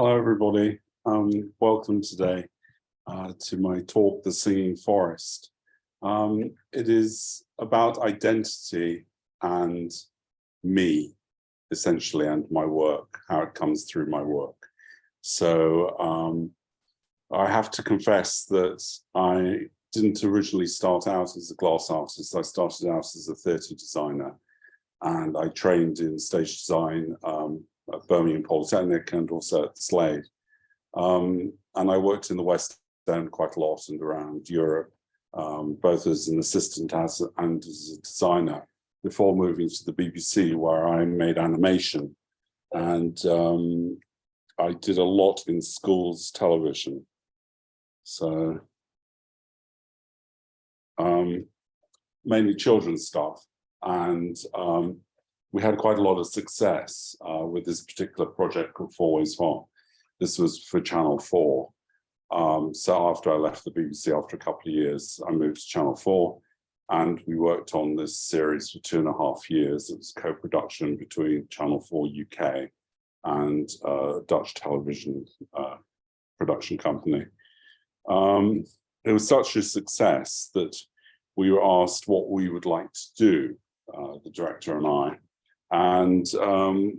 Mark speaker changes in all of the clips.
Speaker 1: Hello, everybody. Welcome today to my talk, The Singing Forest. It is about identity and me, essentially, and my work, how it comes through my work. So I have to confess that I didn't originally start out as a glass artist. I started out as a theatre designer, and I trained in stage design at Birmingham Polytechnic and also at the Slade. And I worked in the West End quite a lot and around Europe, both as an assistant and as a designer, before moving to the BBC, where I made animation. And I did a lot in schools television. So mainly children's stuff. And we had quite a lot of success with this particular project called 4 Ways Far. This was for Channel 4. So after I left the BBC, after a couple of years, I moved to Channel 4, and we worked on this series for 2.5 years. It was a co-production between Channel 4 UK and a Dutch television production company. It was such a success that we were asked what we would like to do, the director and I. And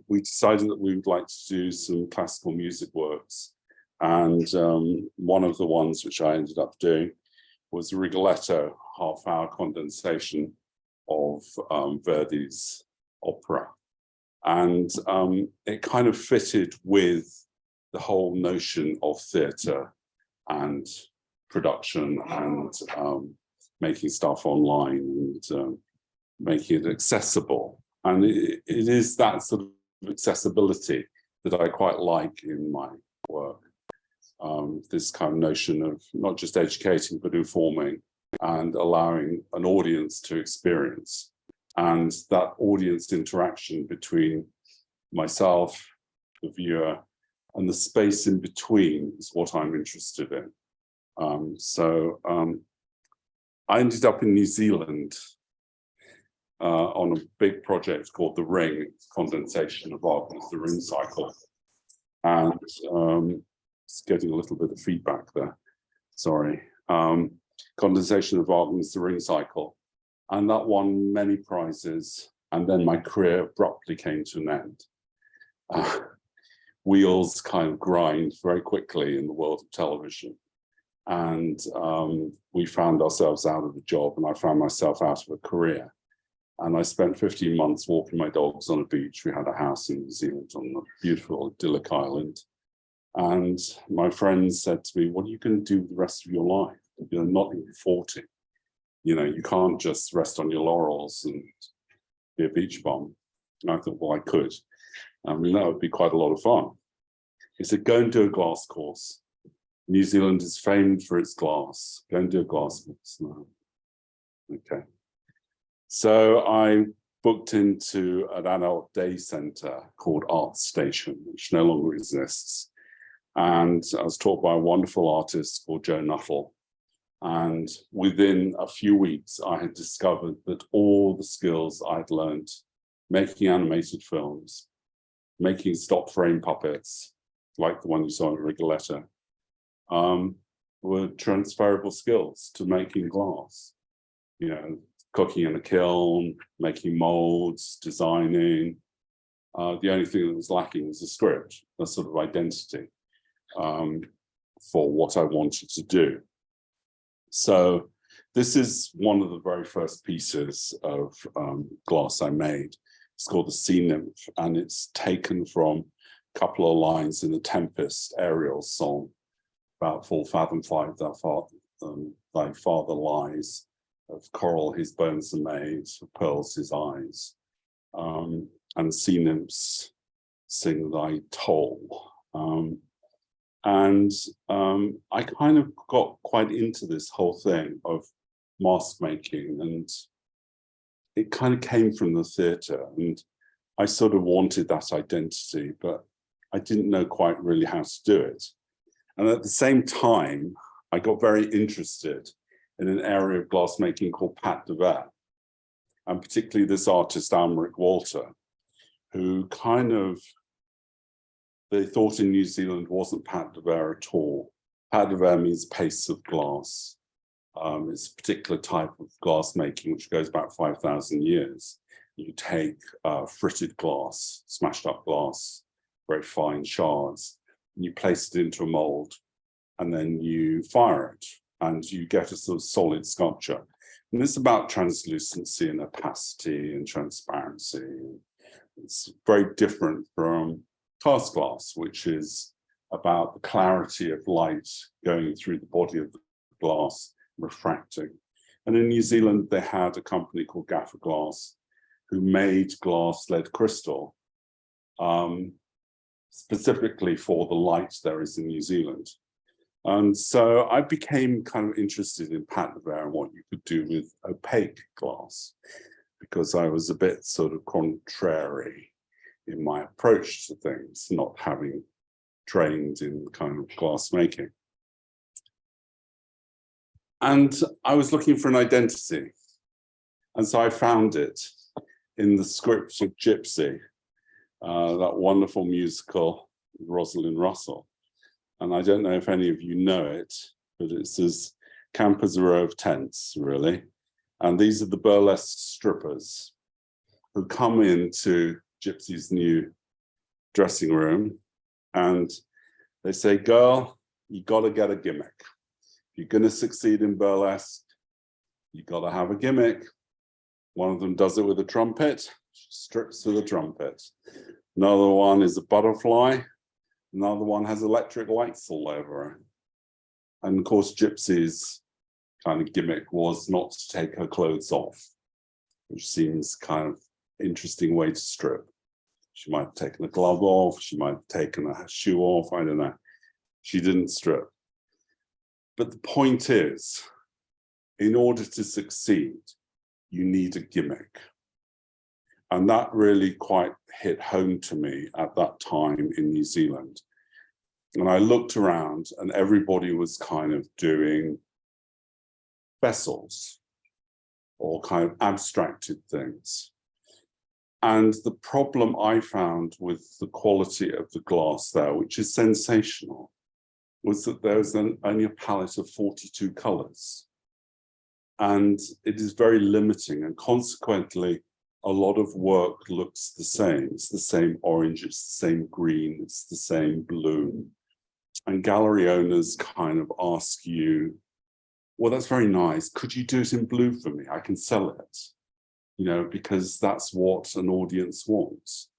Speaker 1: we decided that we would like to do some classical music works. And one of the ones which I ended up doing was a Rigoletto, half-hour condensation of Verdi's opera. And it kind of fitted with the whole notion of theatre and production and making stuff online and making it accessible. And it is that sort of accessibility that I quite like in my work. This kind of notion of not just educating, but informing and allowing an audience to experience. And that audience interaction between myself, the viewer, and the space in between is what I'm interested in. I ended up in New Zealand on a big project called The Ring, condensation of Wagner's The Ring Cycle. And it's getting a little bit of feedback there, sorry. Condensation of Wagner's The Ring Cycle. And that won many prizes. And then my career abruptly came to an end. Wheels kind of grind very quickly in the world of television. And we found ourselves out of a job, and I found myself out of a career. And I spent 15 months walking my dogs on a beach. We had a house in New Zealand on a beautiful idyllic island. And my friends said to me, what are you going to do the rest of your life? You're not even 40. You know, you can't just rest on your laurels and be a beach bum. And I thought, well, I could. I mean, that would be quite a lot of fun. He said, go and do a glass course. New Zealand is famed for its glass. Go and do a glass course. No. Okay. So I booked into an adult day centre called Art Station, which no longer exists. And I was taught by a wonderful artist called Joe Nuttall. And within a few weeks, I had discovered that all the skills I'd learned, making animated films, making stop frame puppets, like the one you saw in Rigoletto, were transferable skills to making glass. You know, cooking in a kiln, making molds, designing. The only thing that was lacking was a script, a sort of identity for what I wanted to do. So this is one of the very first pieces of glass I made. It's called the Sea Nymph, and it's taken from a couple of lines in the Tempest Ariel song about full fathom 5, thy father lies. Of coral his bones are made, of pearls his eyes. And sea nymphs sing thy toll. I kind of got quite into this whole thing of mask making, and it kind of came from the theatre, and I sort of wanted that identity, but I didn't know quite really how to do it. And at the same time, I got very interested in an area of glassmaking called pâte de verre, and particularly this artist, Almeric Walter, who kind of they thought in New Zealand wasn't pâte de verre at all. Pâte de verre means paste of glass. It's a particular type of glass making which goes back 5,000 years. You take fritted glass, smashed up glass, very fine shards, and you place it into a mold, and then you fire it, and you get a sort of solid sculpture. And it's about translucency and opacity and transparency. It's very different from cast glass, which is about the clarity of light going through the body of the glass, refracting. And in New Zealand, they had a company called Gaffer Glass who made glass lead crystal specifically for the light there is in New Zealand. And so I became kind of interested in pâte de verre and what you could do with opaque glass, because I was a bit sort of contrary in my approach to things, not having trained in kind of glass making. And I was looking for an identity. And so I found it in the script of Gypsy, that wonderful musical with Rosalind Russell. And I don't know if any of you know it, but it's as camp as a row of tents, really. And these are the burlesque strippers who come into Gypsy's new dressing room, and they say, girl, you got to get a gimmick. If you're going to succeed in burlesque, you got to have a gimmick. One of them does it with a trumpet, she strips with a trumpet. Another one is a butterfly. Another one has electric lights all over her. And of course, Gypsy's kind of gimmick was not to take her clothes off, which seems kind of interesting way to strip. She might have taken a glove off, she might have taken a shoe off, I don't know. She didn't strip. But the point is, in order to succeed, you need a gimmick. And that really quite hit home to me at that time in New Zealand. And I looked around and everybody was kind of doing vessels or kind of abstracted things. And the problem I found with the quality of the glass there, which is sensational, was that there was only a palette of 42 colors. And it is very limiting, and consequently, a lot of work looks the same. It's the same orange, it's the same green, it's the same blue. And gallery owners kind of ask you, well, that's very nice. Could you do it in blue for me? I can sell it, you know, because that's what an audience wants.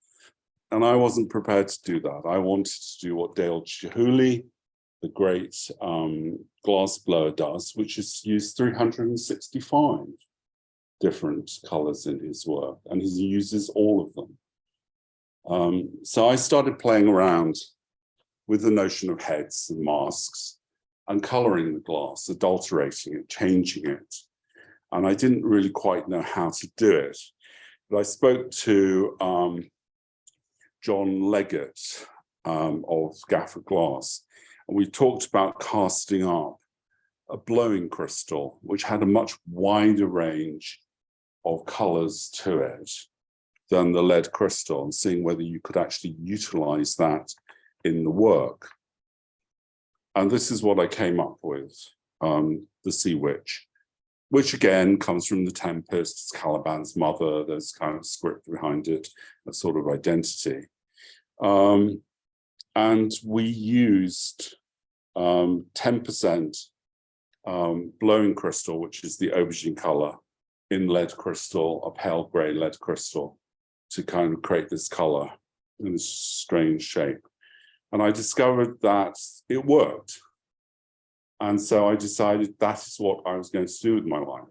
Speaker 1: And I wasn't prepared to do that. I wanted to do what Dale Chihuly, the great glass blower, does, which is use 365 different colors in his work, and he uses all of them. So I started playing around with the notion of heads and masks and coloring the glass, adulterating it, changing it. And I didn't really quite know how to do it. But I spoke to John Leggett of Gaffer Glass, and we talked about casting up a blowing crystal, which had a much wider range of colors to it than the lead crystal, and seeing whether you could actually utilize that in the work. And this is what I came up with, the Sea Witch, which again comes from The Tempest, it's Caliban's mother, there's kind of script behind it, a sort of identity. And we used 10% blowing crystal, which is the aubergine color, in lead crystal, a pale gray lead crystal, to kind of create this color in this strange shape. And I discovered that it worked. And so I decided that is what I was going to do with my life,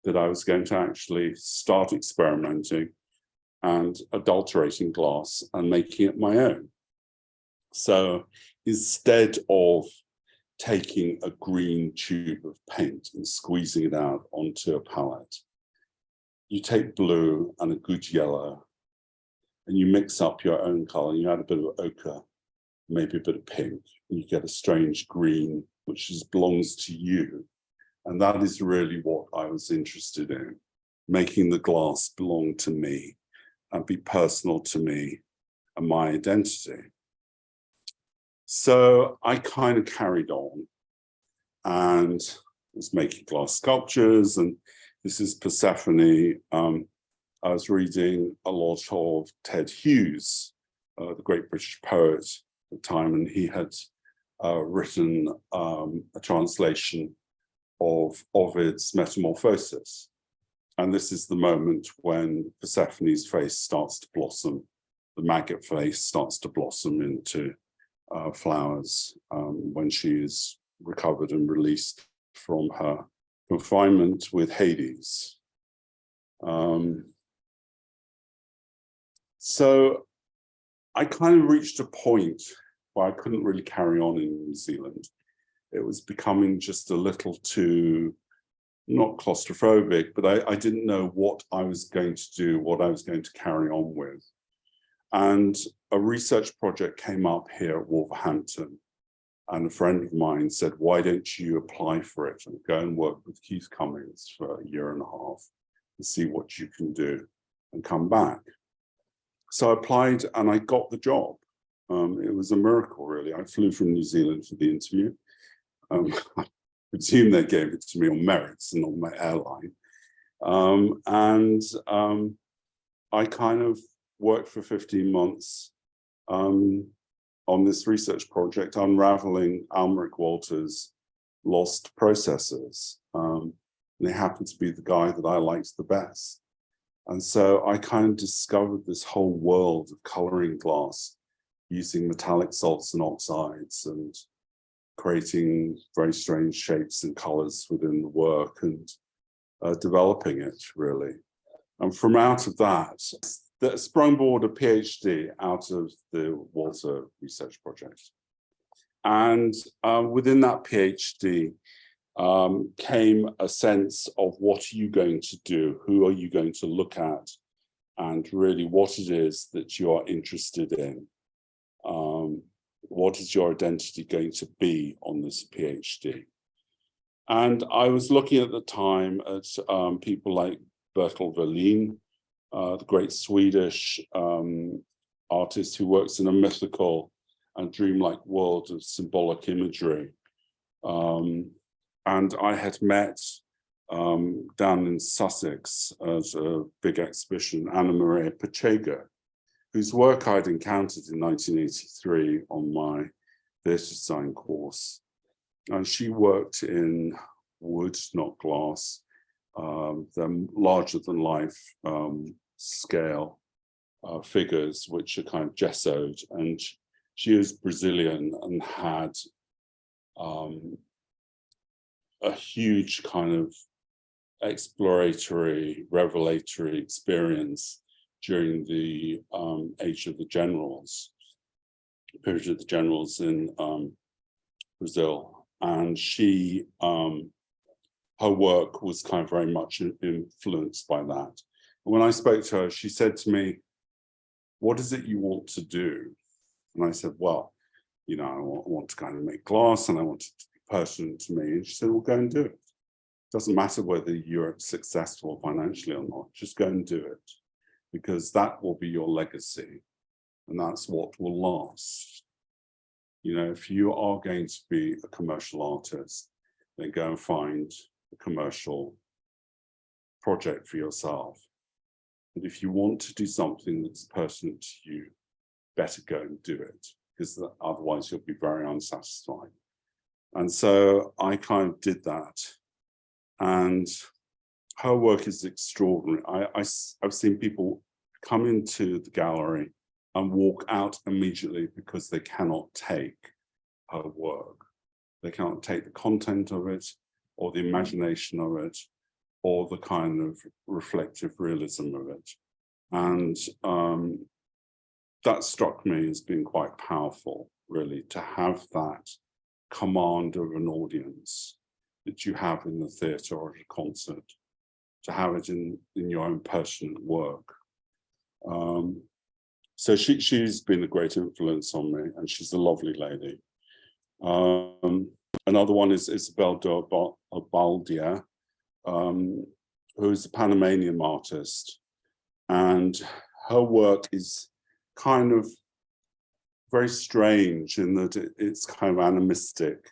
Speaker 1: that I was going to actually start experimenting and adulterating glass and making it my own. So instead of taking a green tube of paint and squeezing it out onto a palette, you take blue and a good yellow, and you mix up your own color, and you add a bit of ochre, maybe a bit of pink, and you get a strange green, which belongs to you. And that is really what I was interested in, making the glass belong to me and be personal to me and my identity. So I kind of carried on and was making glass sculptures, and this is Persephone. I was reading a lot of Ted Hughes, the great British poet at the time, and he had written a translation of Ovid's Metamorphosis. And this is the moment when Persephone's face starts to blossom. The maggot face starts to blossom into flowers when she is recovered and released from her confinement with Hades. So I kind of reached a point where I couldn't really carry on in New Zealand. It was becoming just a little too, not claustrophobic, but I didn't know what I was going to do, what I was going to carry on with. And a research project came up here at Wolverhampton, and a friend of mine said, why don't you apply for it and go and work with Keith Cummings for a year and a half and see what you can do and come back. So I applied and I got the job. It was a miracle, really. I flew from New Zealand for the interview. I presume they gave it to me on merits and on my airline. I kind of worked for 15 months on this research project, unraveling Almeric Walter's lost processes. And he happened to be the guy that I liked the best. And so I kind of discovered this whole world of coloring glass using metallic salts and oxides and creating very strange shapes and colors within the work and developing it, really. And from out of that sprung a PhD out of the Walter research project. And within that PhD came a sense of what are you going to do, who are you going to look at, and really what it is that you are interested in. What is your identity going to be on this PhD? And I was looking at the time at people like Bertil Verlin, the great Swedish artist who works in a mythical and dreamlike world of symbolic imagery. And I had met down in Sussex at a big exhibition, Anna Maria Pachega, whose work I'd encountered in 1983 on my theatre design course. And she worked in wood, not glass, the larger than life scale figures, which are kind of gessoed. And she is Brazilian and had a huge kind of exploratory, revelatory experience during the age of the generals, period of the generals in Brazil. And she, her work was kind of very much influenced by that. And when I spoke to her, she said to me, what is it you want to do? And I said, well, you know, I want to kind of make glass and I want it to be pertinent to me. And she said, well, go and do it. Doesn't matter whether you're successful financially or not, just go and do it, because that will be your legacy and that's what will last. You know, if you are going to be a commercial artist, then go and find a commercial project for yourself. But if you want to do something that's pertinent to you, better go and do it, because otherwise you'll be very unsatisfied. And so I kind of did that. And her work is extraordinary. I've seen people come into the gallery and walk out immediately because they cannot take her work. They cannot take the content of it or the imagination of it or the kind of reflective realism of it. And that struck me as being quite powerful, really, to have that command of an audience that you have in the theatre or at a concert, to have it in your own personal work. So she's been a great influence on me, and she's a lovely lady. Another one is Isabel Baldia, who is a Panamanian artist, and her work is kind of very strange in that it's kind of animistic,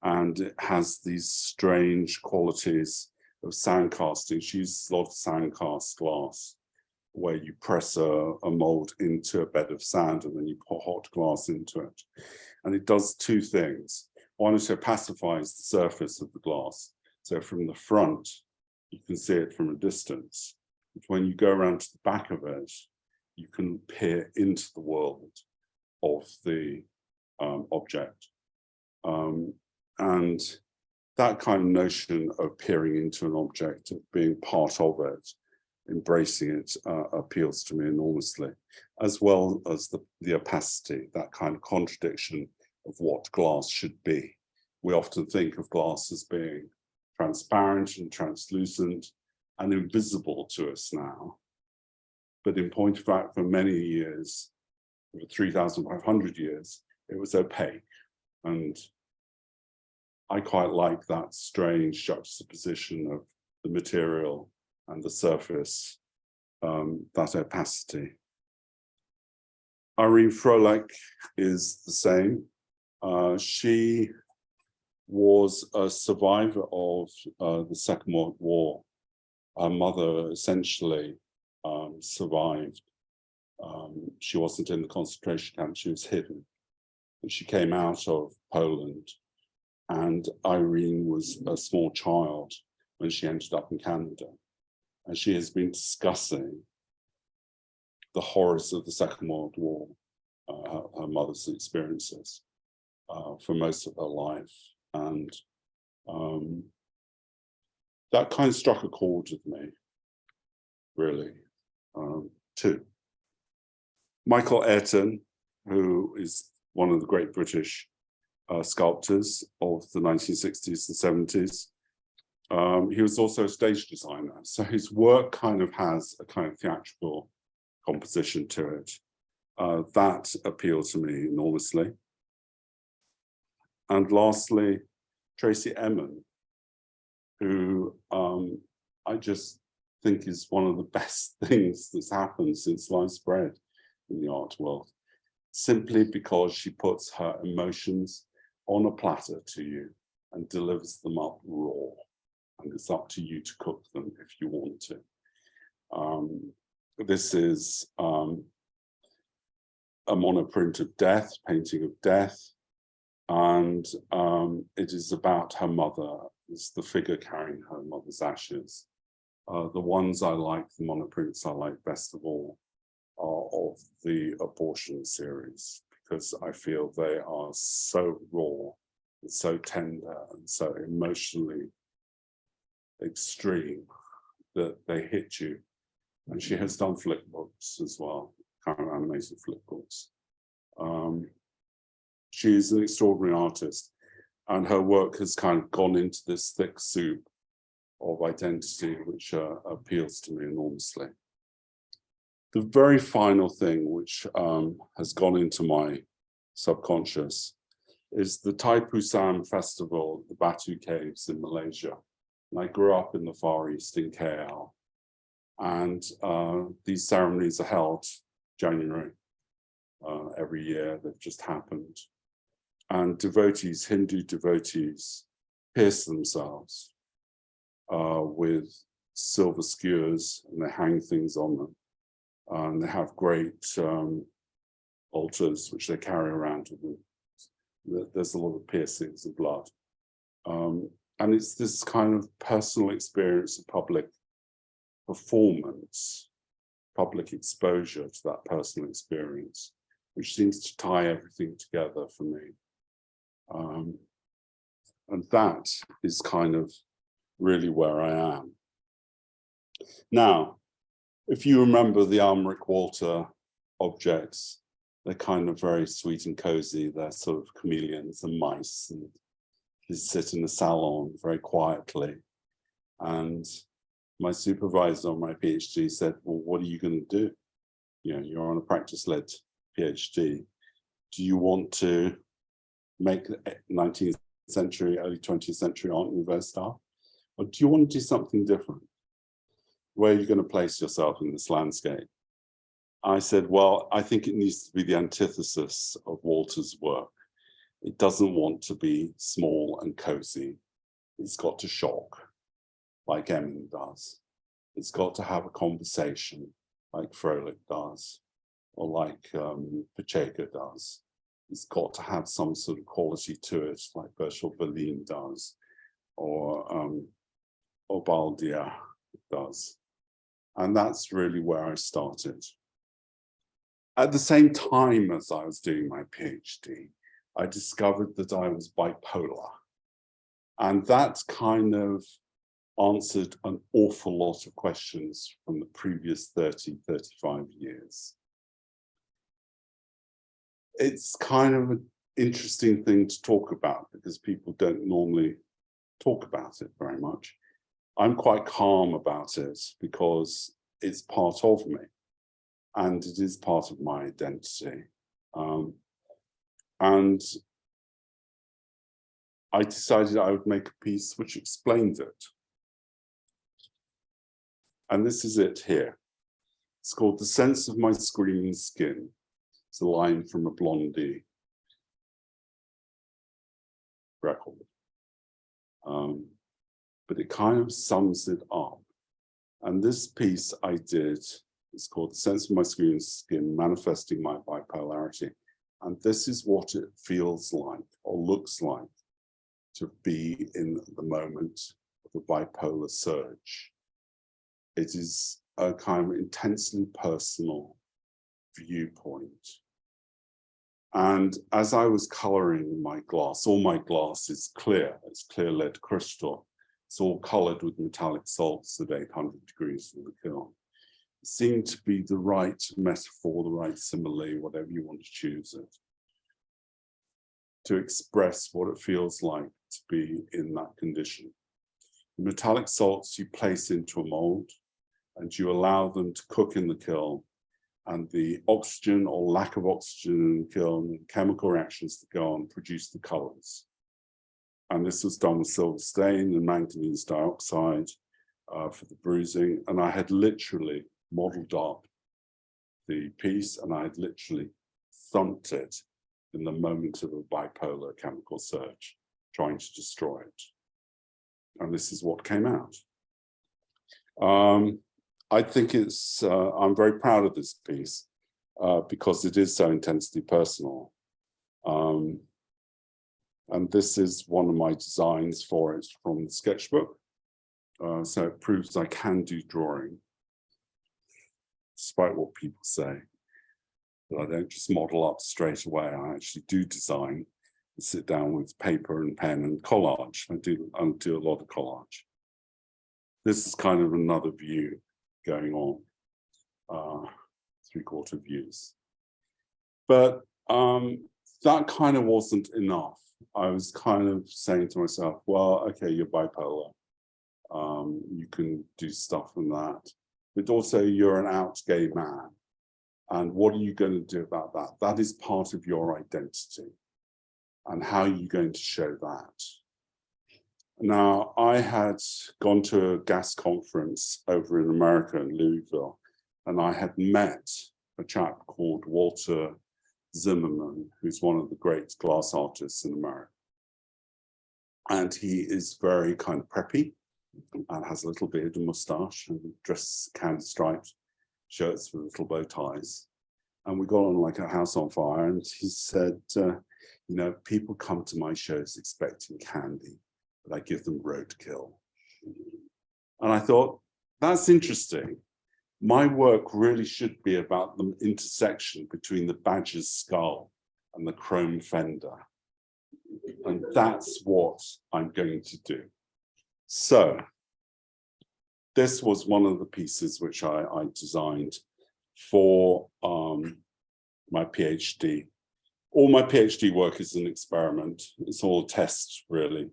Speaker 1: and it has these strange qualities of sand casting. She uses a lot of sand cast glass, where you press a mold into a bed of sand and then you pour hot glass into it. And it does two things. One is it opacifies the surface of the glass. So from the front, you can see it from a distance. But when you go around to the back of it, you can peer into the world of the object. And that kind of notion of peering into an object, of being part of it, embracing it, appeals to me enormously, as well as the opacity, that kind of contradiction of what glass should be. We often think of glass as being transparent and translucent and invisible to us now. But in point of fact, for many years, over 3,500 years, it was opaque. And I quite like that strange juxtaposition of the material and the surface, that opacity. Irene Froelich is the same. She was a survivor of the Second World War. Her mother essentially survived. She wasn't in the concentration camp, she was hidden. But she came out of Poland, and Irene was a small child when she ended up in Canada. And she has been discussing the horrors of the Second World War, her mother's experiences, for most of her life. And that kind of struck a chord with me, really, too. Michael Ayrton, who is one of the great British sculptors of the 1960s and 70s, he was also a stage designer. So his work kind of has a kind of theatrical composition to it. That appealed to me enormously. And lastly, Tracy Emin, who I just think is one of the best things that's happened since sliced bread in the art world, simply because she puts her emotions on a platter to you and delivers them up raw. And it's up to you to cook them if you want to. This is a monoprint of death, painting of death, and it is about her mother. It's the figure carrying her mother's ashes. The ones I like, the monoprints I like best of all, are of the abortion series, because I feel they are so raw and so tender and so emotionally extreme that they hit you. And she has done flip books as well, kind of animated flip books. She's an extraordinary artist, and her work has kind of gone into this thick soup of identity, which appeals to me enormously. The very final thing which has gone into my subconscious is the Taipu Sam Festival, the Batu Caves in Malaysia. And I grew up in the Far East in KL, and these ceremonies are held January every year. They've just happened. And devotees, Hindu devotees, pierce themselves with silver skewers, and they hang things on them. And they have great altars which they carry around with them. There's a lot of piercings of blood. And it's this kind of personal experience of public performance, public exposure to that personal experience, which seems to tie everything together for me. And that is kind of really where I am. Now, if you remember the Almeric Walter objects, they're kind of very sweet and cozy. They're sort of chameleons and mice, and they sit in the salon very quietly. And my supervisor on my PhD said, well, what are you going to do? You know, you're on a practice-led PhD. Do you want to make 19th century, early 20th century Art Nouveau style? Or do you want to do something different? Where are you going to place yourself in this landscape? I said, well, I think it needs to be the antithesis of Walter's work. It doesn't want to be small and cozy. It's got to shock, like Emin does. It's got to have a conversation, like Froelich does, or like Pacheco does. It's got to have some sort of quality to it, like Berchel Berlin does, or Baldia does. And that's really where I started. At the same time as I was doing my PhD, I discovered that I was bipolar. And that kind of answered an awful lot of questions from the previous 30, 35 years. It's kind of an interesting thing to talk about because people don't normally talk about it very much. I'm quite calm about it because it's part of me and it is part of my identity. And I decided I would make a piece which explains it. And this is it here. It's called The Sense of My Screaming Skin. It's a line from a Blondie record. But it kind of sums it up. And this piece I did is called The Sense of My Screaming Skin, Manifesting My Bipolarity. And this is what it feels like or looks like to be in the moment of a bipolar surge. It is a kind of intensely personal viewpoint. And as I was coloring my glass, all my glass is clear, it's clear lead crystal. It's all colored with metallic salts at 800 degrees in the kiln. It seemed to be the right metaphor, the right simile, whatever you want to choose it, to express what it feels like to be in that condition. The metallic salts you place into a mold and you allow them to cook in the kiln, and the oxygen or lack of oxygen in the kiln and chemical reactions that go on produce the colors. And this was done with silver stain and manganese dioxide for the bruising. And I had literally modeled up the piece and I had literally thumped it in the moment of a bipolar chemical surge, trying to destroy it. And this is what came out. I think it's, I'm very proud of this piece because it is so intensely personal. And this is one of my designs for it from the sketchbook. So it proves I can do drawing, despite what people say. But I don't just model up straight away. I actually do design and sit down with paper and pen and collage. I do a lot of collage. This is kind of another view going on, 3/4 views. But that kind of wasn't enough. I was kind of saying to myself, well, okay, you're bipolar. You can do stuff from that. But also you're an out gay man. And what are you going to do about that? That is part of your identity. And how are you going to show that? Now, I had gone to a gas conference over in America in Louisville, and I had met a chap called Walter Zimmerman, who's one of the great glass artists in America. And he is very kind of preppy and has a little beard and mustache and dresses candy striped shirts with little bow ties. And we got on like a house on fire. And he said, you know, people come to my shows expecting candy, but I give them roadkill. And I thought, that's interesting. My work really should be about the intersection between the badger's skull and the chrome fender. And that's what I'm going to do. So this was one of the pieces which I designed for my PhD. All my PhD work is an experiment. It's all a test, really,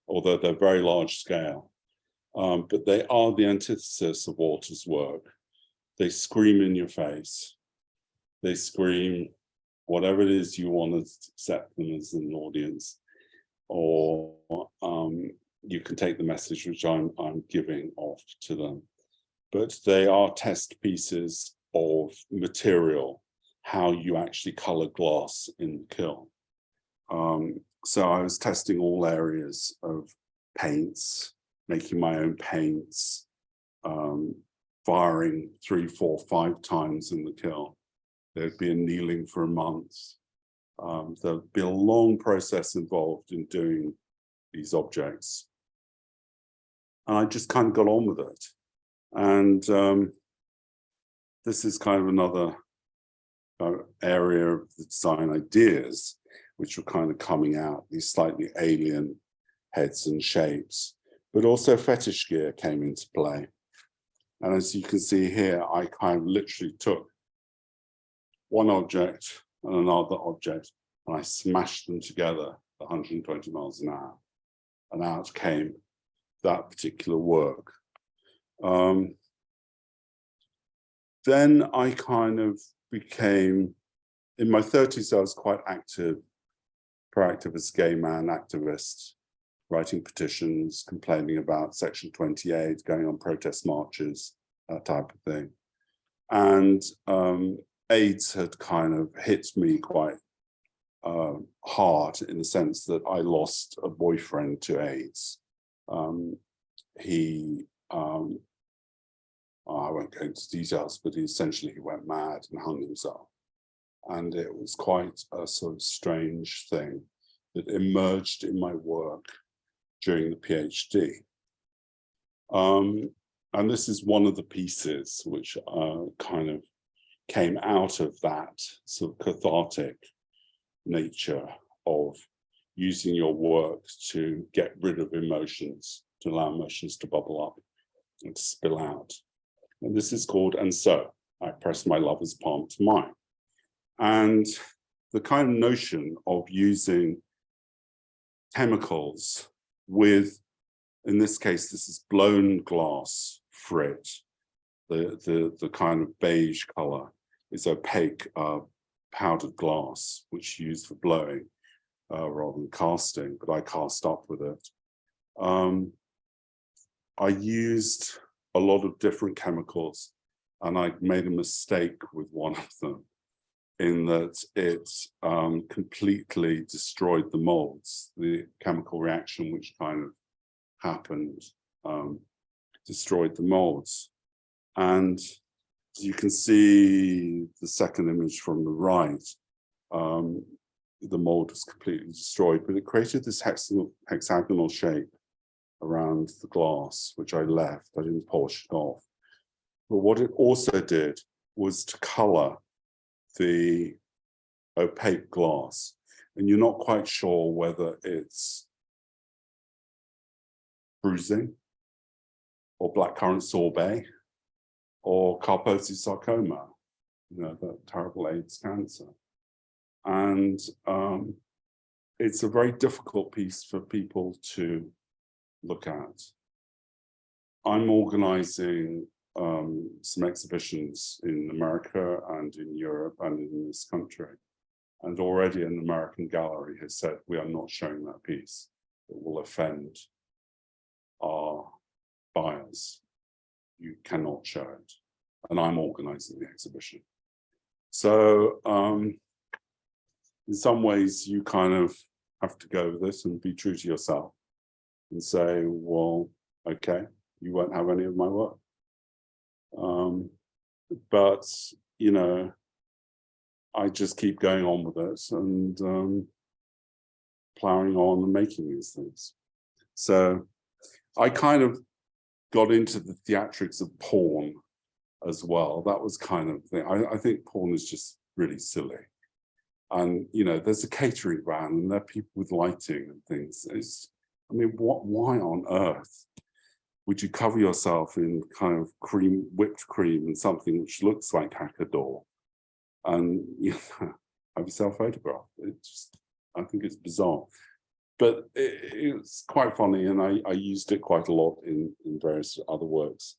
Speaker 1: although they're very large scale. But they are the antithesis of Walter's work. They scream in your face. They scream whatever it is you want to accept them as an audience, or you can take the message which I'm giving off to them. But they are test pieces of material, how you actually color glass in the kiln. So I was testing all areas of paints, making my own paints, firing 3, 4, 5 times in the kiln. There'd be annealing for a month. There'd be a long process involved in doing these objects. And I just kind of got on with it. And this is kind of another area of the design ideas, which were kind of coming out, these slightly alien heads and shapes. But also fetish gear came into play. And as you can see here, I kind of literally took one object and another object, and I smashed them together at 120 miles an hour. And out came that particular work. Then I kind of became, in my 30s, I was quite active, proactive as a gay man activist, writing petitions, complaining about Section 28, going on protest marches, that type of thing. And AIDS had kind of hit me quite hard, in the sense that I lost a boyfriend to AIDS. I won't go into details, but essentially he went mad and hung himself. And it was quite a sort of strange thing that emerged in my work during the PhD. And this is one of the pieces which kind of came out of that sort of cathartic nature of using your work to get rid of emotions, to allow emotions to bubble up and to spill out. And this is called "And So I Pressed My Lover's Palm to Mine." And the kind of notion of using chemicals with, in this case, this is blown glass frit. The kind of beige color is opaque powdered glass, which you use for blowing rather than casting, but I cast up with it. I used a lot of different chemicals, and I made a mistake with one of them, in that it completely destroyed the molds. The chemical reaction which kind of happened destroyed the molds. And as you can see, the second image from the right, the mold was completely destroyed, but it created this hexagonal shape around the glass, which I left. I didn't polish it off. But what it also did was to color the opaque glass, and you're not quite sure whether it's bruising or blackcurrant sorbet or Kaposi sarcoma, you know, the terrible AIDS cancer. And it's a very difficult piece for people to look at. I'm organizing some exhibitions in America and in Europe and in this country. And already an American gallery has said, we are not showing that piece. It will offend our buyers. You cannot show it. And I'm organizing the exhibition. So in some ways, you kind of have to go with this and be true to yourself and say, well, okay, you won't have any of my work. But, you know, I just keep going on with it and plowing on and making these things. So I kind of got into the theatrics of porn as well. That was kind of the thing. I think porn is just really silly. And, you know, there's a catering van and there are people with lighting and things. I mean, why on earth would you cover yourself in kind of whipped cream and something which looks like Hackadoor and, you know, have yourself photographed? I think it's bizarre. But it's quite funny, and I used it quite a lot in various other works.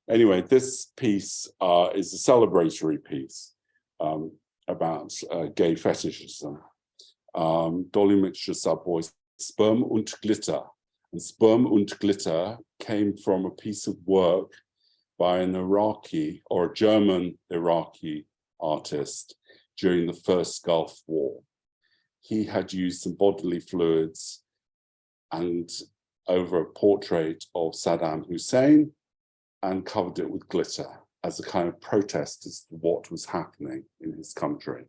Speaker 1: Anyway, this piece is a celebratory piece about gay fetishism. Dolly Mitchell Subboy's Sperm und Glitter. And Sperm und Glitter came from a piece of work by an Iraqi or a German Iraqi artist during the first Gulf War. He had used some bodily fluids and over a portrait of Saddam Hussein and covered it with glitter as a kind of protest as to what was happening in his country.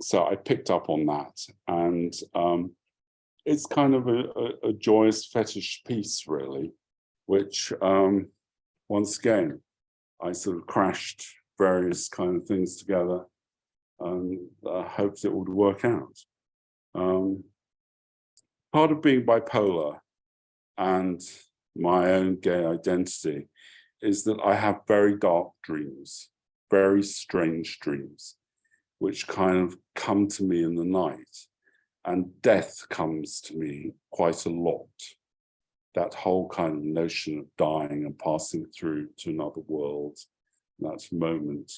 Speaker 1: So I picked up on that, and it's kind of a joyous fetish piece, really, which once again, I sort of crashed various kind of things together and hoped it would work out. Part of being bipolar and my own gay identity is that I have very dark dreams, very strange dreams, which kind of come to me in the night, and death comes to me quite a lot. That whole kind of notion of dying and passing through to another world, that moment.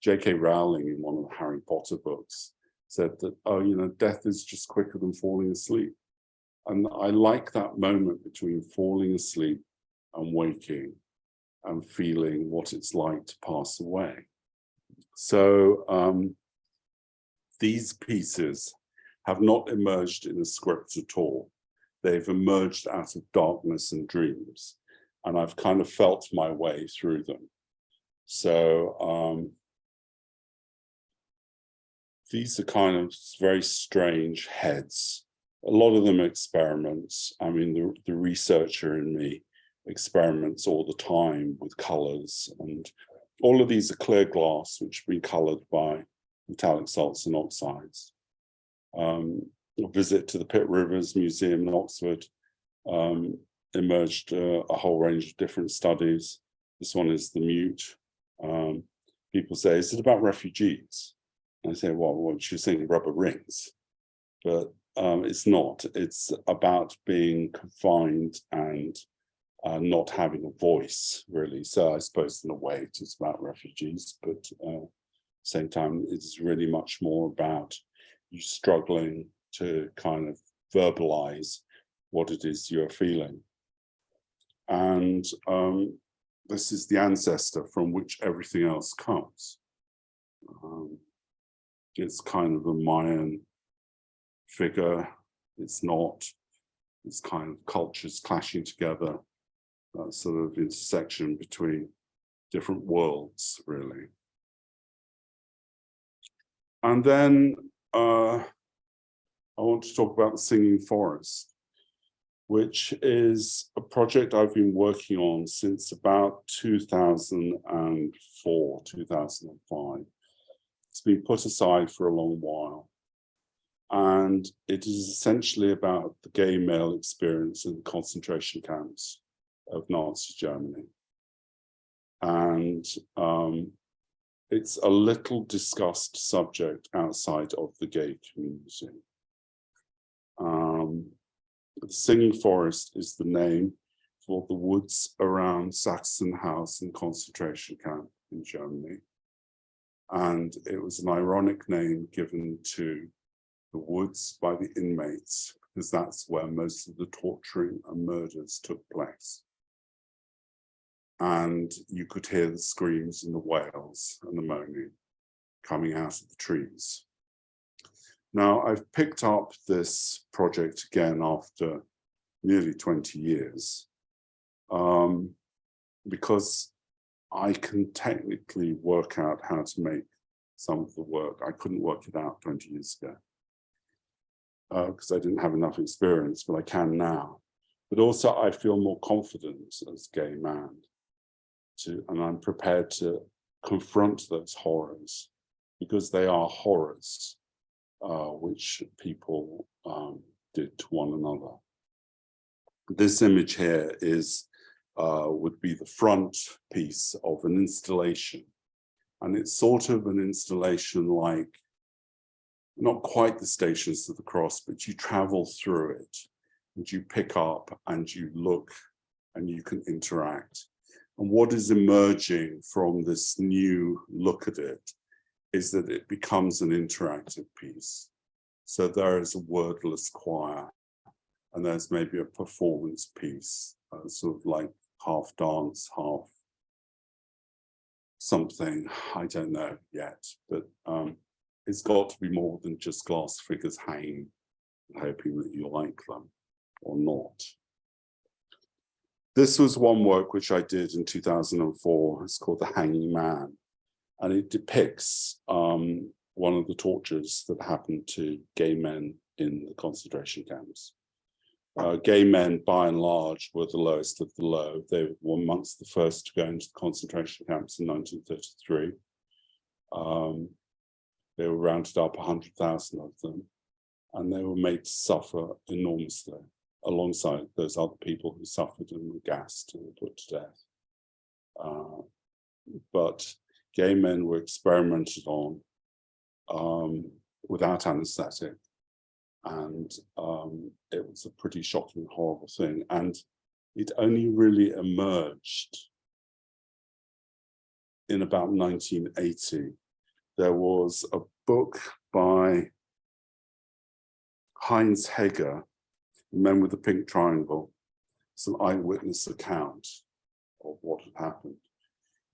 Speaker 1: J.K. Rowling in one of the Harry Potter books said that, oh, you know, death is just quicker than falling asleep. And I like that moment between falling asleep and waking and feeling what it's like to pass away. So these pieces have not emerged in a script at all. They've emerged out of darkness and dreams, and I've kind of felt my way through them. So these are kind of very strange heads. A lot of them experiments. I mean, the researcher in me experiments all the time with colors, and all of these are clear glass, which have been colored by metallic salts and oxides. A visit to the Pitt Rivers Museum in Oxford emerged a whole range of different studies. This one is the mute. People say, is it about refugees? And I say, well, she's saying rubber rings, but it's not. It's about being confined and not having a voice, really. So I suppose in a way it is about refugees, but at the same time, it's really much more about you struggling to kind of verbalize what it is you're feeling. And this is the ancestor from which everything else comes. It's kind of a Mayan figure. It's not. It's kind of cultures clashing together, that sort of intersection between different worlds, really. And then I want to talk about the Singing Forest, which is a project I've been working on since about 2004, 2005. It's been put aside for a long while. And it is essentially about the gay male experience in the concentration camps of Nazi Germany. And it's a little discussed subject outside of the gay community. The Singing Forest is the name for the woods around Sachsenhausen concentration camp in Germany. And it was an ironic name given to the woods by the inmates, because that's where most of the torturing and murders took place. And you could hear the screams and the wails and the moaning coming out of the trees. Now, I've picked up this project again after nearly 20 years, because I can technically work out how to make some of the work. I couldn't work it out 20 years ago because I didn't have enough experience, but I can now. But also I feel more confident as a gay man and I'm prepared to confront those horrors, because they are horrors which people did to one another. This image here is would be the front piece of an installation, and it's sort of an installation like, not quite the Stations of the Cross, but you travel through it and you pick up and you look and you can interact. And what is emerging from this new look at it is that it becomes an interactive piece. So there is a wordless choir, and there's maybe a performance piece, sort of like half dance, half something, I don't know yet, but it's got to be more than just glass figures hanging, hoping that you like them or not. This was one work which I did in 2004. It's called The Hanging Man, and it depicts one of the tortures that happened to gay men in the concentration camps. Gay men, by and large, were the lowest of the low. They were amongst the first to go into the concentration camps in 1933. They were rounded up, 100,000 of them, and they were made to suffer enormously alongside those other people who suffered and were gassed and put to death. But gay men were experimented on without anesthetic. And it was a pretty shocking, horrible thing. And it only really emerged in about 1980. There was a book by Heinz Heger, The Men with the Pink Triangle. It's an eyewitness account of what had happened.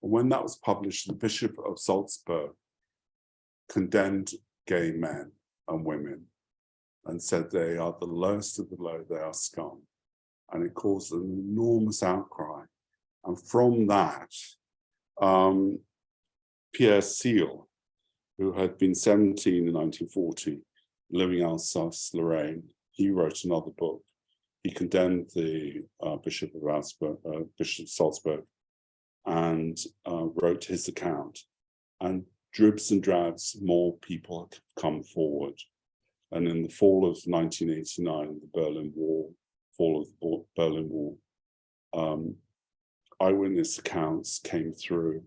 Speaker 1: And when that was published, the Bishop of Salzburg condemned gay men and women and said they are the lowest of the low, they are scum. And it caused an enormous outcry. And from that, Pierre Seal, who had been 17 in 1940, living in Alsace-Lorraine, he wrote another book. He condemned the Bishop of Salzburg, and wrote his account. And dribs and drabs, more people have come forward. And in the fall of 1989, the Berlin Wall, fall of the Berlin Wall, eyewitness accounts came through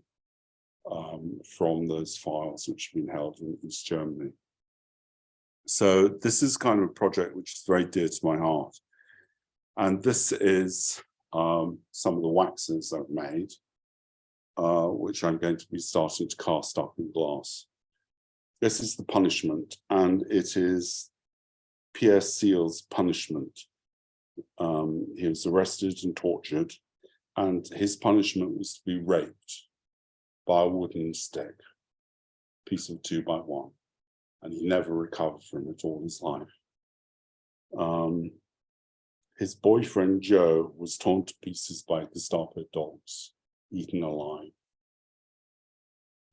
Speaker 1: from those files which have been held in East Germany. So this is kind of a project which is very dear to my heart. And this is some of the waxes I've made, which I'm going to be starting to cast up in glass. This is the punishment, and it is Pierre Seal's punishment. He was arrested and tortured, and his punishment was to be raped by a wooden stick, piece of 2x1, and he never recovered from it all his life. His boyfriend, Joe, was torn to pieces by Gestapo dogs, eaten alive.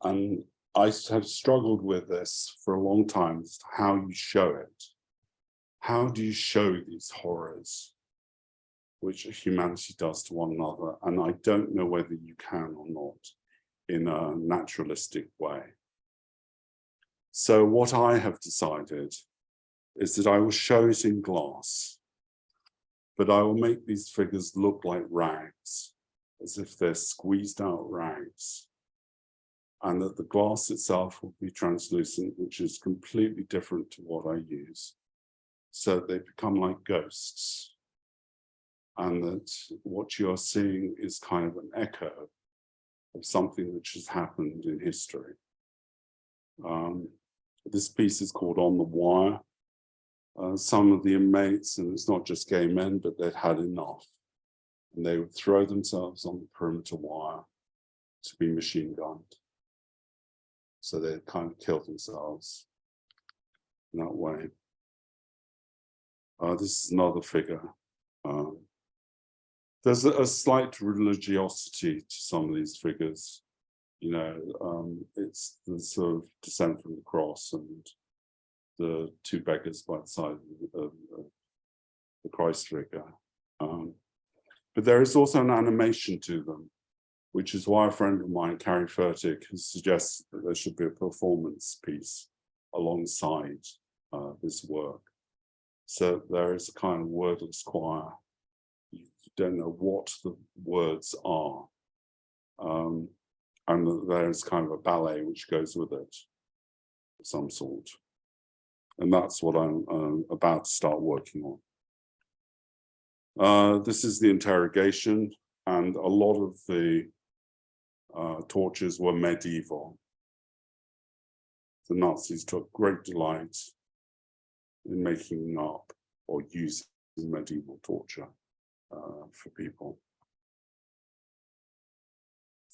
Speaker 1: And I have struggled with this for a long time, as to how you show it. How do you show these horrors, which humanity does to one another? And I don't know whether you can or not in a naturalistic way. So what I have decided is that I will show it in glass, but I will make these figures look like rags, as if they're squeezed out rags, and that the glass itself will be translucent, which is completely different to what I use. So they become like ghosts, and that what you're seeing is kind of an echo of something which has happened in history. This piece is called On the Wire. Some of the inmates, and it's not just gay men, but they'd had enough, and they would throw themselves on the perimeter wire to be machine gunned. So they kind of killed themselves in that way. This is another figure. There's a slight religiosity to some of these figures. You know, it's the sort of descent from the cross and the two beggars by the side of the Christ figure. But there is also an animation to them, which is why a friend of mine, Carrie Furtick, has suggested that there should be a performance piece alongside this work. So there is a kind of wordless choir. You don't know what the words are. And there's kind of a ballet which goes with it of some sort. And that's what I'm about to start working on. This is the interrogation, and a lot of the tortures were medieval. The Nazis took great delight in making up or using medieval torture for people.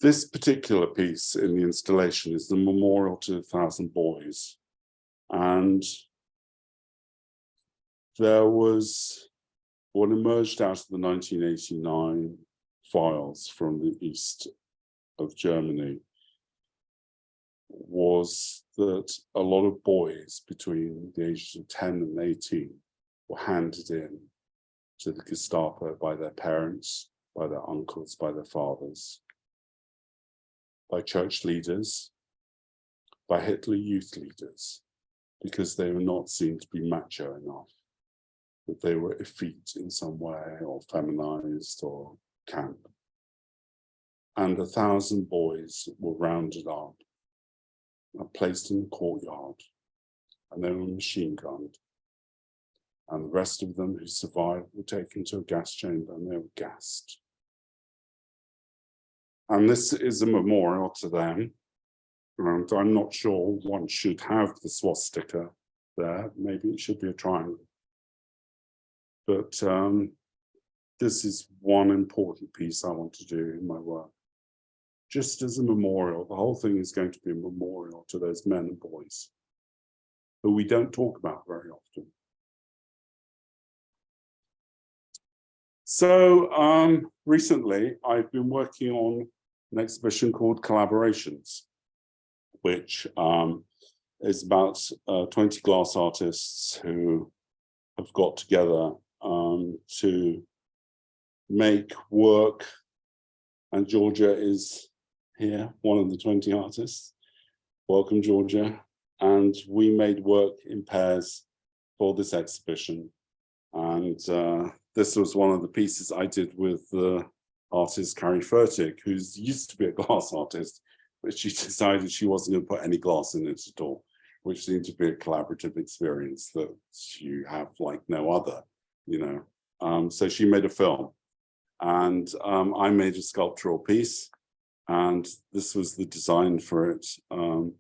Speaker 1: This particular piece in the installation is the memorial to 1,000 boys. And there was what emerged out of the 1989 files from the east of Germany was that a lot of boys between the ages of 10 and 18 were handed in to the Gestapo by their parents, by their uncles, by their fathers, by church leaders, by Hitler youth leaders, because they were not seen to be macho enough, that they were effete in some way or feminized or camp. And 1,000 boys were rounded up and placed in the courtyard, and they were machine gunned. And the rest of them who survived were taken to a gas chamber and they were gassed. And this is a memorial to them. And I'm not sure one should have the swastika there. Maybe it should be a triangle. But this is one important piece I want to do in my work. Just as a memorial, the whole thing is going to be a memorial to those men and boys who we don't talk about very often. So recently, I've been working on an exhibition called Collaborations, which is about 20 glass artists who have got together to make work. And Georgia is here, one of the 20 artists. Welcome, Georgia. And we made work in pairs for this exhibition. And this was one of the pieces I did with the artist Carrie Fertig, who used to be a glass artist, but she decided she wasn't going to put any glass in it at all, which seemed to be a collaborative experience that you have like no other, you know. So she made a film, and I made a sculptural piece, and this was the design for it. And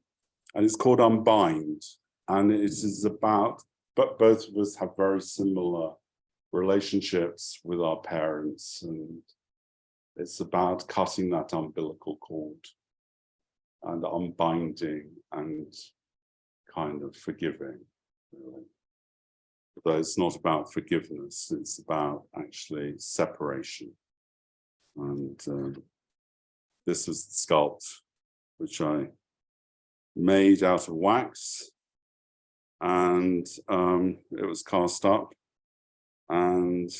Speaker 1: it's called Unbind, and it is about, but both of us have very similar relationships with our parents, and it's about cutting that umbilical cord and unbinding and kind of forgiving, really. But it's not about forgiveness, it's about actually separation. And this was the sculpt, which I made out of wax, and it was cast up. And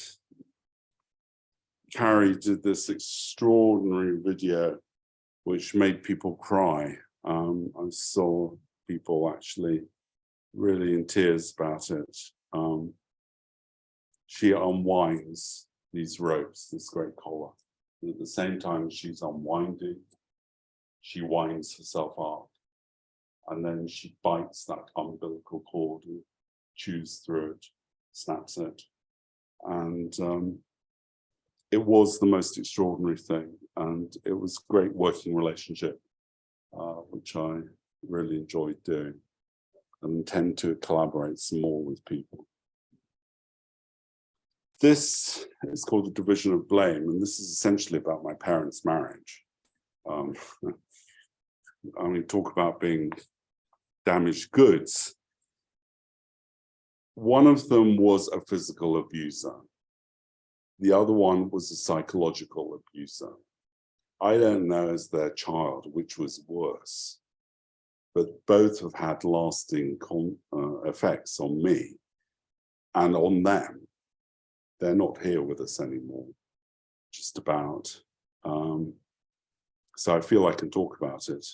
Speaker 1: Carrie did this extraordinary video which made people cry. I saw people actually really in tears about it. She unwinds these ropes, this great collar. And at the same time she's unwinding, she winds herself up. And then she bites that umbilical cord and chews through it, snaps it. And it was the most extraordinary thing. And it was a great working relationship, which I really enjoyed doing, and intend to collaborate some more with people. This is called The Division of Blame, and this is essentially about my parents' marriage. I mean, talk about being damaged goods. One of them was a physical abuser. The other one was a psychological abuser. I don't know as their child which was worse, but both have had lasting effects on me and on them. They're not here with us anymore, just about. So I feel I can talk about it.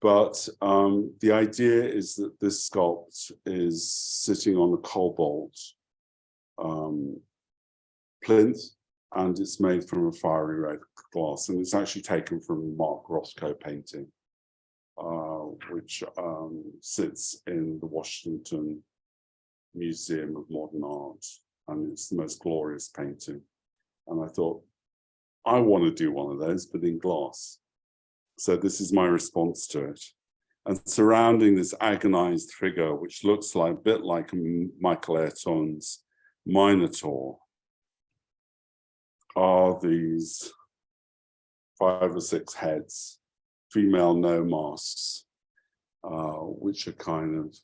Speaker 1: But the idea is that this sculpt is sitting on a cobalt plinth, and it's made from a fiery red glass, and it's actually taken from a Mark Rothko painting, which sits in the Washington Museum of Modern Art, and it's the most glorious painting. And I thought, I want to do one of those, but in glass. So this is my response to it. And surrounding this agonized figure, which looks like a bit like Michael Ayrton's Minotaur, are these 5 or 6 heads, female no masks, which are kind of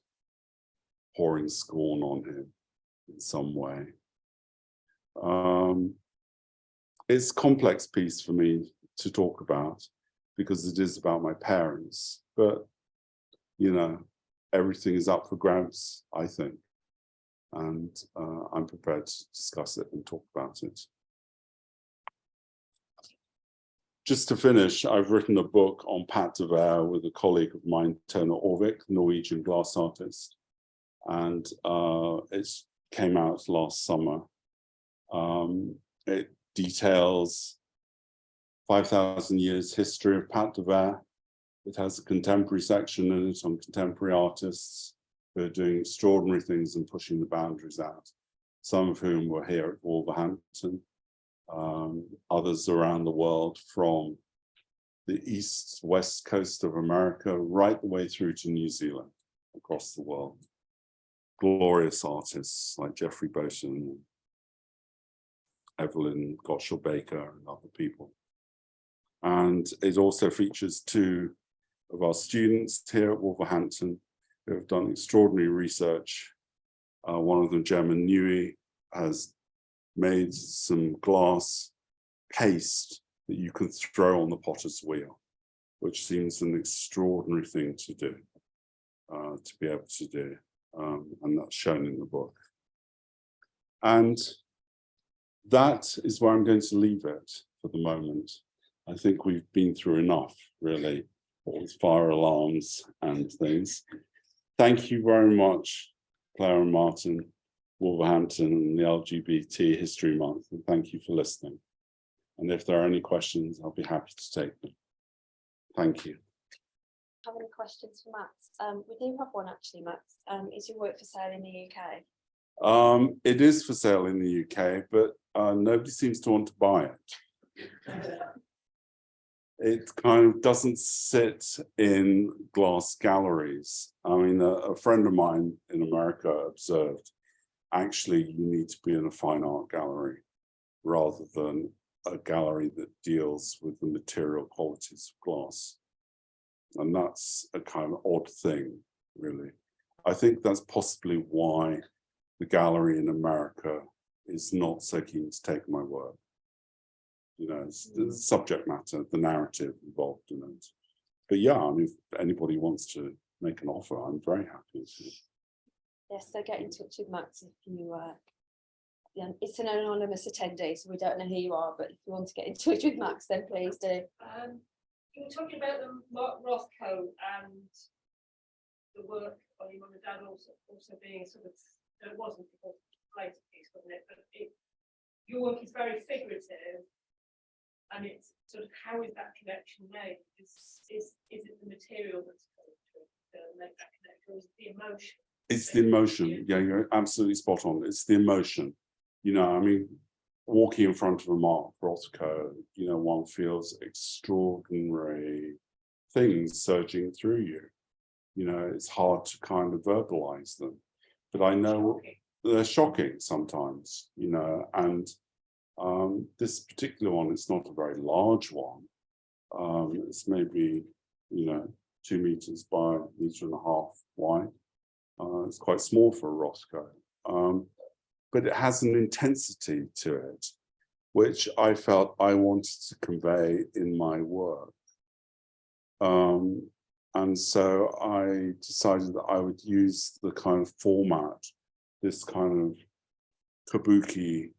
Speaker 1: pouring scorn on him in some way. It's a complex piece for me to talk about because it is about my parents, but you know, everything is up for grabs, I think, and I'm prepared to discuss it and talk about it. Just to finish, I've written a book on pâte de verre with a colleague of mine, Tone Orvik, Norwegian glass artist, and it came out last summer. It details 5,000 years history of pâte de verre. It has a contemporary section in it on contemporary artists who are doing extraordinary things and pushing the boundaries out, some of whom were here at Wolverhampton, others around the world from the east, west coast of America, right the way through to New Zealand, across the world. Glorious artists like Jeffrey Bowson, Evelyn Gottschall-Baker, and other people. And it also features 2 of our students here at Wolverhampton who have done extraordinary research. One of them, Gemma Newey, has made some glass paste that you can throw on the potter's wheel, which seems an extraordinary thing to do, to be able to do. And that's shown in the book. And that is where I'm going to leave it for the moment. I think we've been through enough, really, with fire alarms and things. Thank you very much, Claire and Martin, Wolverhampton, and the LGBT History Month, and thank you for listening. And if there are any questions, I'll be happy to take them. Thank you.
Speaker 2: Have any questions for Max? We do have one actually, Max. Is your work for sale in the UK?
Speaker 1: It is for sale in the UK, but nobody seems to want to buy it. It kind of doesn't sit in glass galleries. I mean, a friend of mine in America observed, actually, you need to be in a fine art gallery rather than a gallery that deals with the material qualities of glass. And that's a kind of odd thing, really. I think that's possibly why the gallery in America is not so keen to take my work. You know, it's the subject matter, the narrative involved in it. But yeah, I mean, if anybody wants to make an offer, I'm very happy to.
Speaker 2: Yes, so get in touch with Max if you, yeah, it's an anonymous attendee, so we don't know who you are, but if you want to get in touch with Max, then please do.
Speaker 3: You were talking about the Rothko and the work of your mum and dad also being sort of, it wasn't a later piece, wasn't it? But your work is very figurative. And it's sort of, how is that connection made? Is it the material that's going to make that connection, or is it the emotion?
Speaker 1: It's the emotion. Yeah, you're absolutely spot on. It's the emotion. You know, I mean, walking in front of a Mark Rothko, you know, one feels extraordinary things surging through you. You know, it's hard to kind of verbalize them. But I know they're shocking sometimes, you know, and this particular one, it's not a very large one. It's maybe, you know, 2 meters by 1.5 meters wide. It's quite small for a Rothko, but it has an intensity to it, which I felt I wanted to convey in my work. And so I decided that I would use the kind of format, this kind of kabuki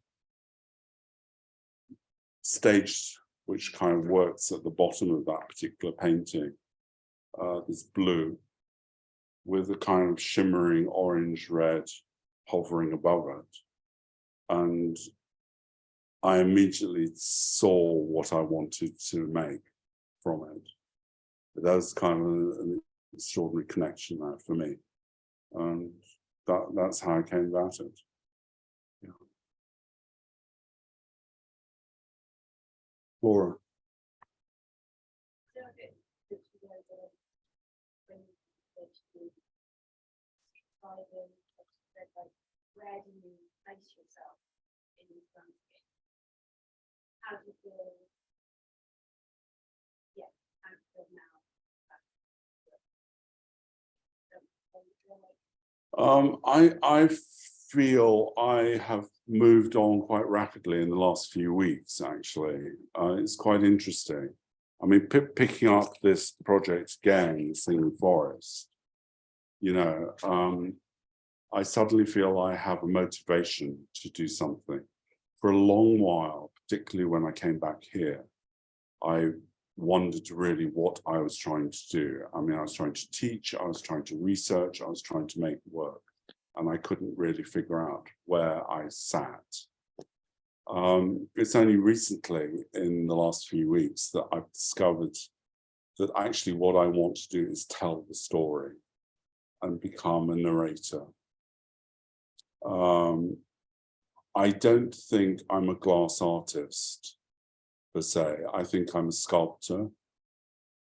Speaker 1: stage, which kind of works at the bottom of that particular painting, this blue, with a kind of shimmering orange red hovering above it. And I immediately saw what I wanted to make from it. That was kind of an extraordinary connection there for me. And that's how I came about it. Yeah. Laura.
Speaker 3: Where do you place yourself in this landscape? How do you feel
Speaker 1: I feel I have moved on quite rapidly in the last few weeks, actually. It's quite interesting. I mean, picking up this project again, Singing Forest, you know, I suddenly feel I have a motivation to do something. For a long while, particularly when I came back here, I wondered really what I was trying to do. I mean, I was trying to teach, I was trying to research, I was trying to make work, and I couldn't really figure out where I sat. It's only recently, in the last few weeks, that I've discovered that actually what I want to do is tell the story and become a narrator. I don't think I'm a glass artist, per se. I think I'm a sculptor,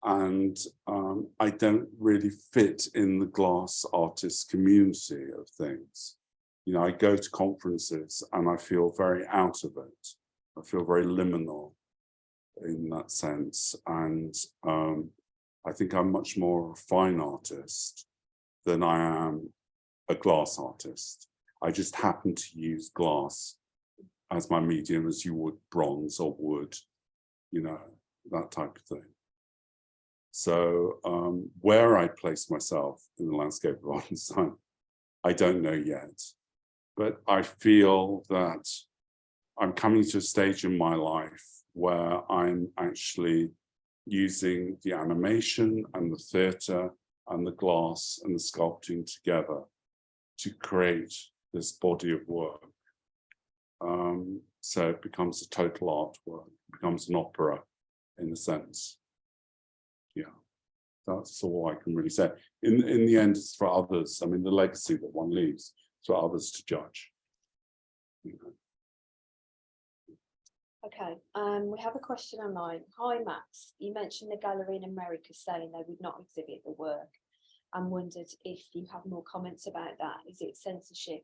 Speaker 1: and I don't really fit in the glass artist community of things. You know, I go to conferences and I feel very out of it. I feel very liminal in that sense, and I think I'm much more a fine artist than I am a glass artist. I just happen to use glass as my medium, as you would bronze or wood, you know, that type of thing. So where I place myself in the landscape of art and design, I don't know yet, but I feel that I'm coming to a stage in my life where I'm actually using the animation and the theatre and the glass and the sculpting together to create this body of work. So it becomes a total artwork, it becomes an opera in a sense. Yeah, that's all I can really say. In the end, it's for others. I mean, the legacy that one leaves, it's for others to judge. You know.
Speaker 2: Okay, we have a question online. Hi Max, you mentioned the gallery in America saying they would not exhibit the work, and wondered if you have more comments about that. Is it censorship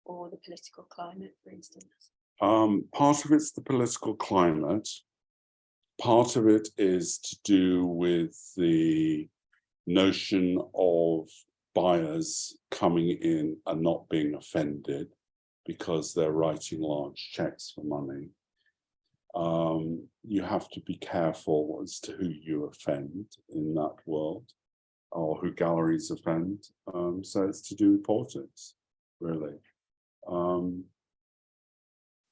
Speaker 2: or the political climate, for instance?
Speaker 1: Part of it's the political climate. Part of it is to do with the notion of buyers coming in and not being offended because they're writing large checks for money. You have to be careful as to who you offend in that world, or who galleries offend. So it's to do with politics, really.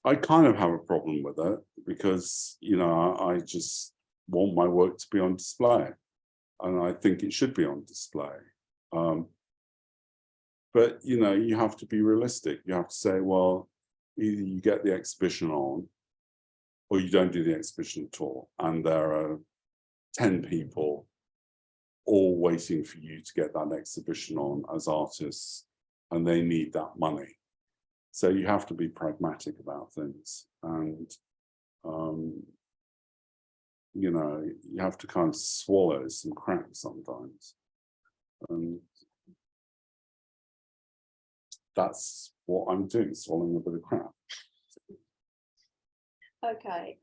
Speaker 1: I kind of have a problem with it because, you know, I just want my work to be on display, and I think it should be on display. But, you know, you have to be realistic. You have to say, well, either you get the exhibition on or you don't do the exhibition at all. And there are 10 people all waiting for you to get that exhibition on as artists, and they need that money. So you have to be pragmatic about things, and you know, you have to kind of swallow some crap sometimes, and that's what I'm doing, swallowing a bit of crap.
Speaker 2: Okay,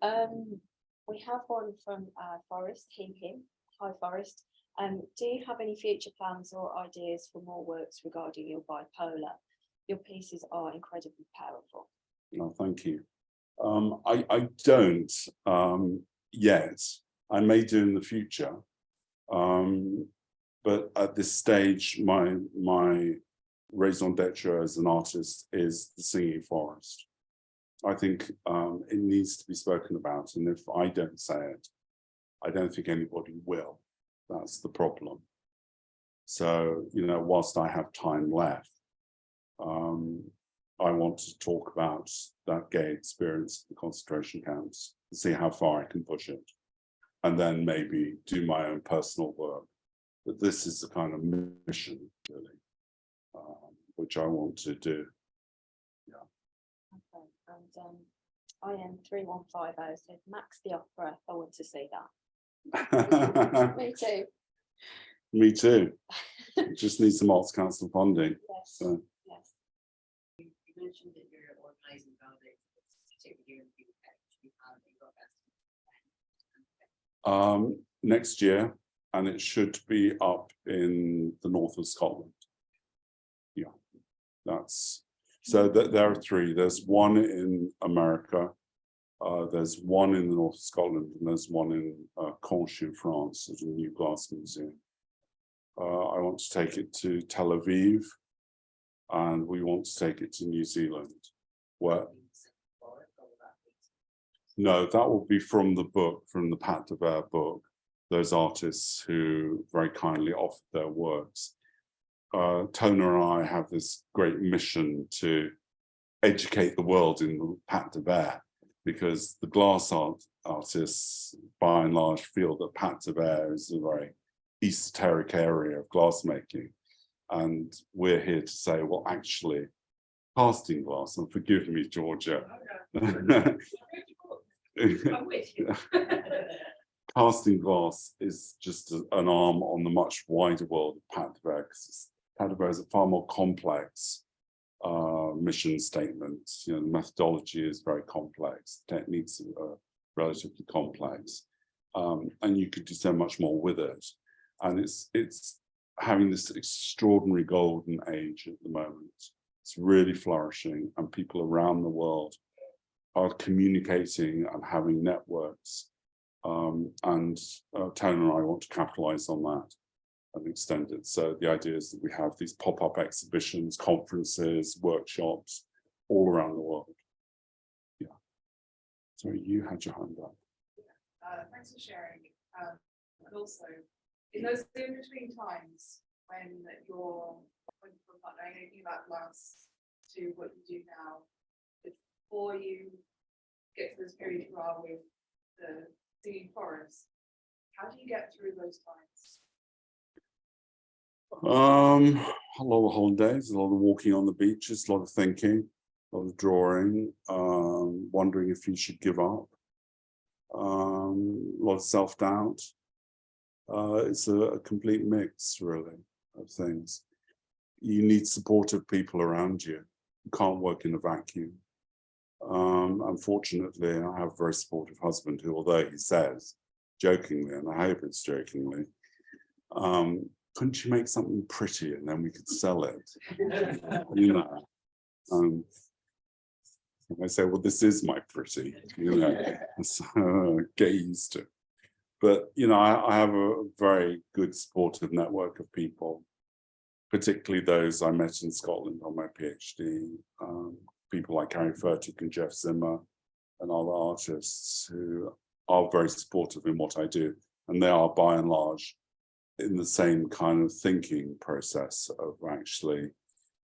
Speaker 2: we have one from Forrest, him. Hi Forrest. Do you have any future plans or ideas for more works regarding your bipolar? Your pieces are incredibly powerful.
Speaker 1: No, thank you. I don't yet. I may do in the future, but at this stage, my raison d'etre as an artist is the Singing Forest. I think it needs to be spoken about, and if I don't say it, I don't think anybody will. That's the problem. So, you know, whilst I have time left, I want to talk about that gay experience in the concentration camps and see how far I can push it, and then maybe do my own personal work. But this is the kind of mission, really, which I want to do. Yeah.
Speaker 2: Okay, and I am 3150 said Max the Opera. I want to see that. Me too.
Speaker 1: Me too. Just need some arts council funding.
Speaker 2: Yes.
Speaker 1: So.
Speaker 2: Yes.
Speaker 4: You mentioned that you're organising validate here in the UK.
Speaker 1: Next year, and it should be up in the north of Scotland. Yeah. That's so that there are three. There's one in America, there's one in the north of Scotland, and there's one in Conches in France. There's a new glass museum. I want to take it to Tel Aviv, and we want to take it to New Zealand. Where? No, that will be from the book, from the Pâte de Verre book. Those artists who very kindly offered their works. Tona and I have this great mission to educate the world in the Pâte de Verre, because the glass artists, by and large, feel that Pâte de Verre is a very esoteric area of glassmaking. And we're here to say, well, actually, casting glass, and forgive me, Georgia.
Speaker 3: I'm with you.
Speaker 1: Casting glass is just an arm on the much wider world of Pâte de Verre, because Pâte de Verre is a far more complex mission statement. You know, the methodology is very complex, techniques are relatively complex, and you could do so much more with it. And it's having this extraordinary golden age at the moment. It's really flourishing, and people around the world are communicating and having networks. And Tona and I want to capitalize on that and extend it. So the idea is that we have these pop-up exhibitions, conferences, workshops all around the world. Yeah. Sorry, you had your hand up.
Speaker 5: Thanks for sharing. And also, in those in-between times when you're not knowing anything about glass to what you do now, before you get to this period you are with the singing forest, how do you get through those times?
Speaker 1: A lot of holidays, a lot of walking on the beaches, a lot of thinking, a lot of drawing, wondering if you should give up, a lot of self-doubt. It's a complete mix, really, of things. You need supportive people around you. You can't work in a vacuum. Unfortunately, I have a very supportive husband who, although he says jokingly, and I hope it's jokingly, couldn't you make something pretty and then we could sell it? You know, I say, well, this is my pretty, you know, so get used to it. But, you know, I have a very good supportive network of people, particularly those I met in Scotland on my PhD, people like Harry Furtick and Jeff Zimmer and other artists who are very supportive in what I do. And they are, by and large, in the same kind of thinking process of actually,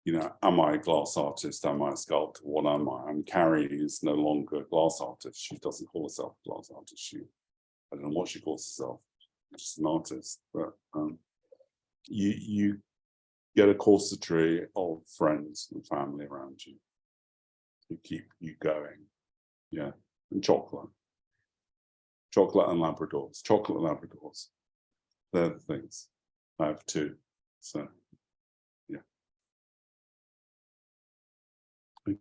Speaker 1: you know, am I a glass artist? Am I a sculptor? What am I? And Carrie is no longer a glass artist. She doesn't call herself a glass artist. I don't know what she calls herself, just an artist. But you get a corsetry of friends and family around you who keep you going. Yeah, and chocolate and Labradors. They're the things. I have two, so yeah. Okay.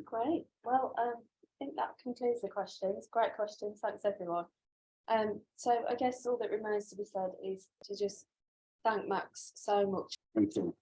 Speaker 2: Great. Well, I think that concludes the questions. Great questions. Thanks, everyone. So I guess all that remains to be said is to just thank Max so much.
Speaker 1: Thank you.